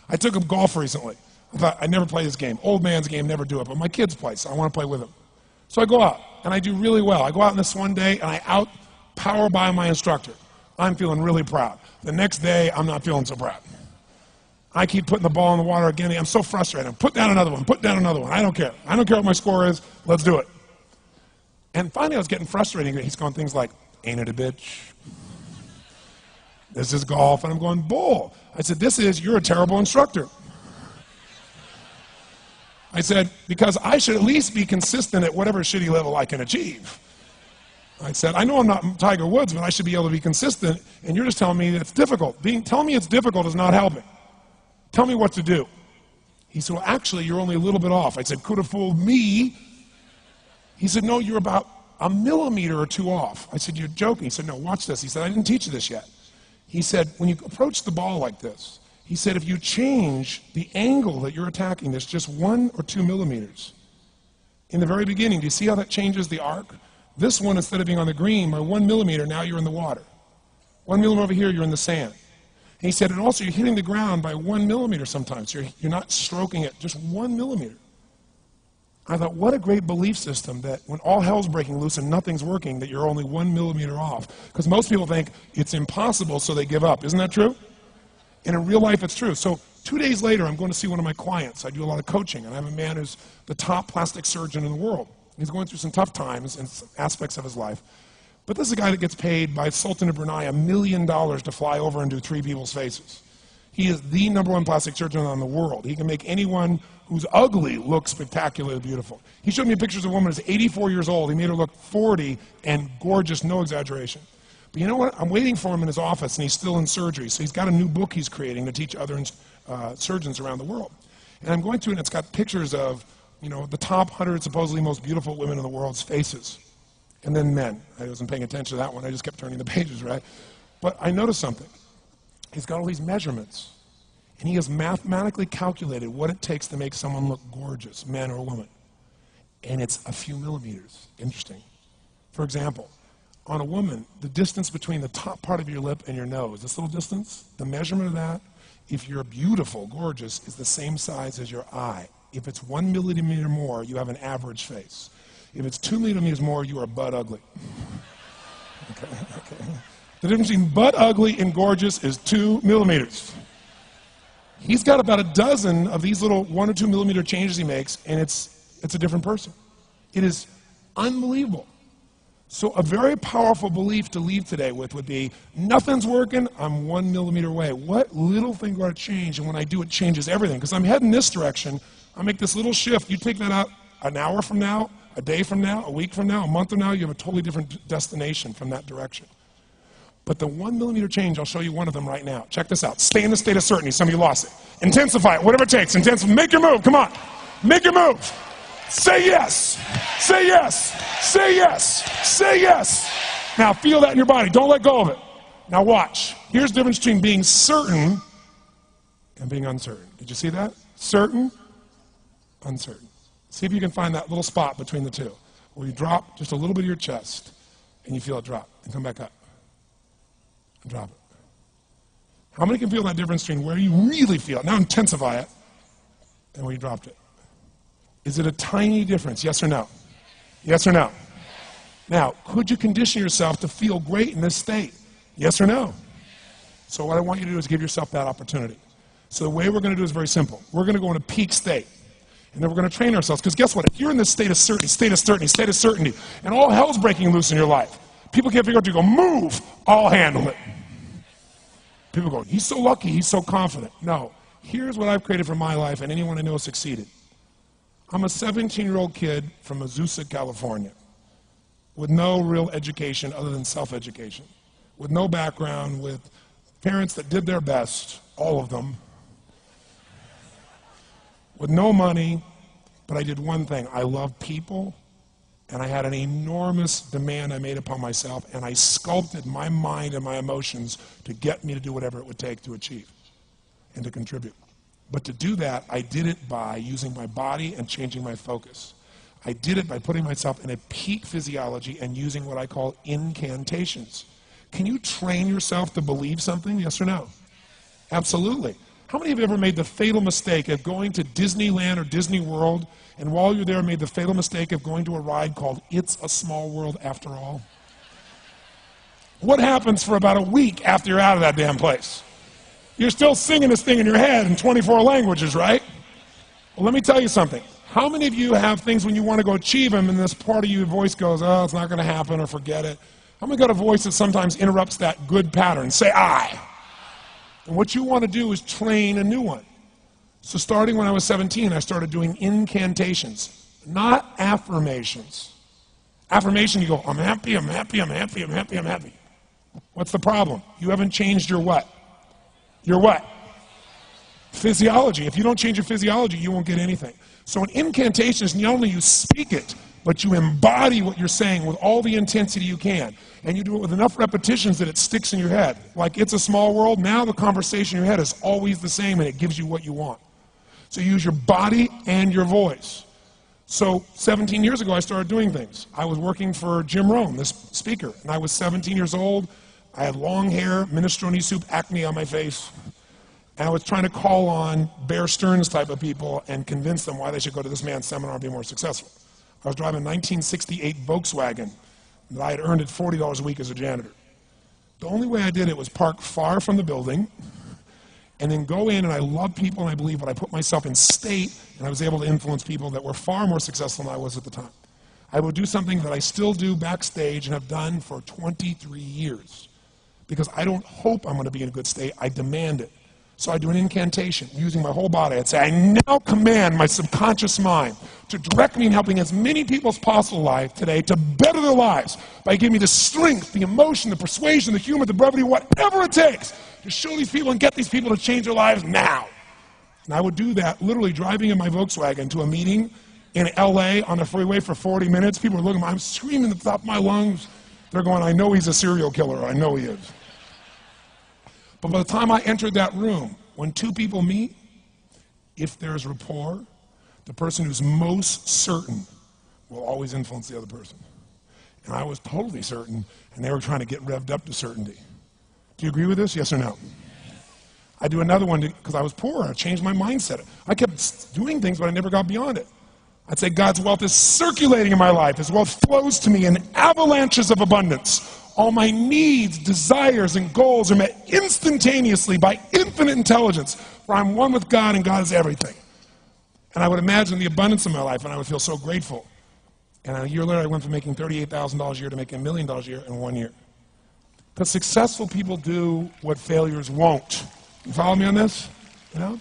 I took him golf recently. I thought, I'd never play this game. Old man's game, never do it. But my kids play, so I want to play with them. So I go out, and I do really well. I go out on this one day, and I out-power by my instructor. I'm feeling really proud. The next day, I'm not feeling so proud. I keep putting the ball in the water again. I'm so frustrated. Put down another one. Put down another one. I don't care. I don't care what my score is. Let's do it. And finally, I was getting frustrated. He's going things like, ain't it a bitch? This is golf. And I'm going, bull. I said, you're a terrible instructor. I said, because I should at least be consistent at whatever shitty level I can achieve. I said, I know I'm not Tiger Woods, but I should be able to be consistent, and you're just telling me that it's difficult. Telling me it's difficult is not helping. Tell me what to do. He said, well, actually, you're only a little bit off. I said, could have fooled me. He said, no, you're about a millimeter or two off. I said, you're joking. He said, no, watch this. He said, I didn't teach you this yet. He said, when you approach the ball like this, he said, if you change the angle that you're attacking this just 1 or 2 millimeters, in the very beginning, do you see how that changes the arc? This one, instead of being on the green, by 1 millimeter, now you're in the water. 1 millimeter over here, you're in the sand. And he said, and also you're hitting the ground by 1 millimeter sometimes. You're not stroking it, just 1 millimeter. I thought, what a great belief system that when all hell's breaking loose and nothing's working, that you're only 1 millimeter off. Because most people think it's impossible, so they give up. Isn't that true? And in real life, it's true. So 2 days later, I'm going to see one of my clients. I do a lot of coaching, and I have a man who's the top plastic surgeon in the world. He's going through some tough times in aspects of his life. But this is a guy that gets paid by Sultan of Brunei $1 million to fly over and do 3 people's faces. He is the #1 plastic surgeon in the world. He can make anyone who's ugly look spectacularly beautiful. He showed me pictures of a woman who's 84 years old. He made her look 40 and gorgeous, no exaggeration. But you know what? I'm waiting for him in his office, and he's still in surgery. So he's got a new book he's creating to teach other surgeons around the world. And I'm going through it, and it's got pictures of, the top 100 supposedly most beautiful women in the world's faces. And then men. I wasn't paying attention to that one. I just kept turning the pages, right? But I noticed something. He's got all these measurements. And he has mathematically calculated what it takes to make someone look gorgeous, man or woman. And it's a few millimeters. Interesting. For example, on a woman, the distance between the top part of your lip and your nose, this little distance, the measurement of that, if you're beautiful, gorgeous, is the same size as your eye. If it's 1 millimeter more, you have an average face. If it's 2 millimeters more, you are butt ugly. Okay. The difference between butt ugly and gorgeous is 2 millimeters. He's got about a dozen of these little 1 or 2 millimeter changes he makes, and it's a different person. It is unbelievable. So a very powerful belief to leave today with would be, nothing's working, I'm 1 millimeter away. What little thing got to change? And when I do, it changes everything. Because I'm heading this direction, I make this little shift. You take that out an hour from now, a day from now, a week from now, a month from now, you have a totally different destination from that direction. But the 1 millimeter change, I'll show you one of them right now. Check this out. Stay in the state of certainty. Some of you lost it. Intensify it, whatever it takes. Make your move. Come on. Make your move. Say yes. Say yes. Say yes. Say yes. Now feel that in your body. Don't let go of it. Now watch. Here's the difference between being certain and being uncertain. Did you see that? Certain, uncertain. See if you can find that little spot between the two, where you drop just a little bit of your chest, and you feel it drop, and come back up, and drop it. How many can feel that difference between where you really feel it, now intensify it, and where you dropped it? Is it a tiny difference, yes or no? Yes or no? Now, could you condition yourself to feel great in this state? Yes or no? So what I want you to do is give yourself that opportunity. So the way we're going to do is very simple. We're going to go in a peak state. And then we're going to train ourselves. Because guess what? If you're in this state of certainty, and all hell's breaking loose in your life, people can't figure out, you go, move, I'll handle it. People go, he's so lucky, he's so confident. No. Here's what I've created for my life, and anyone I know has succeeded. I'm a 17-year-old kid from Azusa, California, with no real education other than self-education, with no background, with parents that did their best, all of them, with no money, but I did one thing. I loved people, and I had an enormous demand I made upon myself, and I sculpted my mind and my emotions to get me to do whatever it would take to achieve and to contribute. But to do that, I did it by using my body and changing my focus. I did it by putting myself in a peak physiology and using what I call incantations. Can you train yourself to believe something, yes or no? Absolutely. How many of you ever made the fatal mistake of going to Disneyland or Disney World, and while you're there made the fatal mistake of going to a ride called It's a Small World After All? What happens for about a week after you're out of that damn place? You're still singing this thing in your head in 24 languages, right? Well, let me tell you something. How many of you have things when you want to go achieve them and this part of your voice goes, oh, it's not going to happen, or forget it? How many got a voice that sometimes interrupts that good pattern? Say I. And what you want to do is train a new one. So starting when I was 17, I started doing incantations, not affirmations. Affirmation, you go, I'm happy, I'm happy, I'm happy, I'm happy, I'm happy. What's the problem? You haven't changed your what? Your what? Physiology. If you don't change your physiology, you won't get anything. So an incantation is not only you speak it, but you embody what you're saying with all the intensity you can. And you do it with enough repetitions that it sticks in your head. Like It's a Small World, now the conversation in your head is always the same and it gives you what you want. So you use your body and your voice. So 17 years ago, I started doing things. I was working for Jim Rohn, this speaker, and I was 17 years old. I had long hair, minestrone soup, acne on my face. And I was trying to call on Bear Stearns type of people and convince them why they should go to this man's seminar and be more successful. I was driving a 1968 Volkswagen that I had earned at $40 a week as a janitor. The only way I did it was park far from the building and then go in, and I love people and I believe, but I put myself in state, and I was able to influence people that were far more successful than I was at the time. I would do something that I still do backstage and have done for 23 years because I don't hope I'm going to be in a good state, I demand it. So I do an incantation using my whole body. I'd say, I now command my subconscious mind to direct me in helping as many people as possible live today to better their lives by giving me the strength, the emotion, the persuasion, the humor, the brevity, whatever it takes to show these people and get these people to change their lives now. And I would do that literally driving in my Volkswagen to a meeting in LA on the freeway for 40 minutes. People are looking at me, I'm screaming at the top of my lungs. They're going, I know he's a serial killer, I know he is. But by the time I entered that room, when two people meet, if there's rapport, the person who's most certain will always influence the other person. And I was totally certain, and they were trying to get revved up to certainty. Do you agree with this? Yes or no? I do another one because I was poor. I changed my mindset. I kept doing things, but I never got beyond it. I'd say God's wealth is circulating in my life. His wealth flows to me in avalanches of abundance. All my needs, desires, and goals are met instantaneously by infinite intelligence, for I'm one with God and God is everything. And I would imagine the abundance in my life, and I would feel so grateful. And a year later, I went from making $38,000 a year to making $1 million a year in 1 year. Because successful people do what failures won't. You follow me on this? You know?